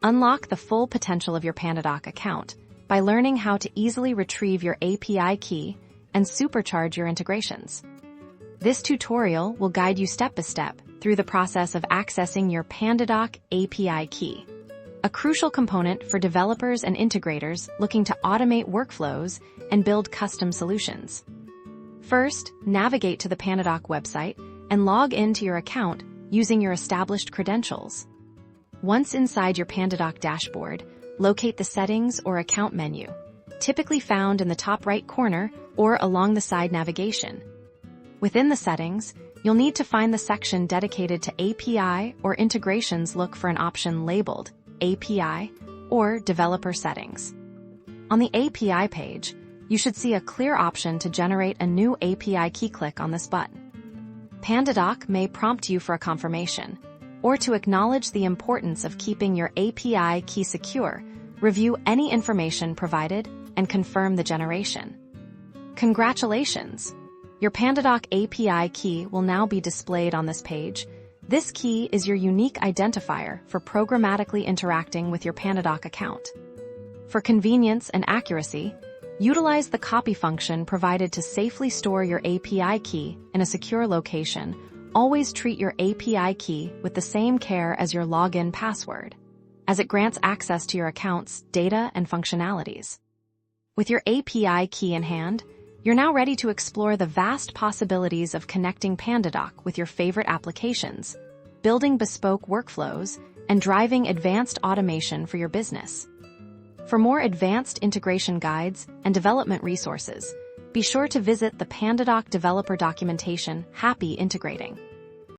Unlock the full potential of your PandaDoc account by learning how to easily retrieve your API key and supercharge your integrations. This tutorial will guide you step by step through the process of accessing your PandaDoc API key, a crucial component for developers and integrators looking to automate workflows and build custom solutions. First, navigate to the PandaDoc website and log into your account using your established credentials. Once inside your PandaDoc dashboard, locate the Settings or Account menu, typically found in the top right corner or along the side navigation. Within the settings, you'll need to find the section dedicated to API or integrations. Look for an option labeled API or Developer Settings. On the API page, you should see a clear option to generate a new API key. Click on this button. PandaDoc may prompt you for a confirmation, or to acknowledge the importance of keeping your API key secure, review any information provided and confirm the generation. Congratulations! Your PandaDoc API key will now be displayed on this page. This key is your unique identifier for programmatically interacting with your PandaDoc account. For convenience and accuracy, utilize the copy function provided to safely store your API key in a secure location. Always treat your API key with the same care as your login password, as it grants access to your account's data and functionalities. With your API key in hand, you're now ready to explore the vast possibilities of connecting PandaDoc with your favorite applications, building bespoke workflows, and driving advanced automation for your business. For more advanced integration guides and development resources, be sure to visit the PandaDoc developer documentation. Happy integrating!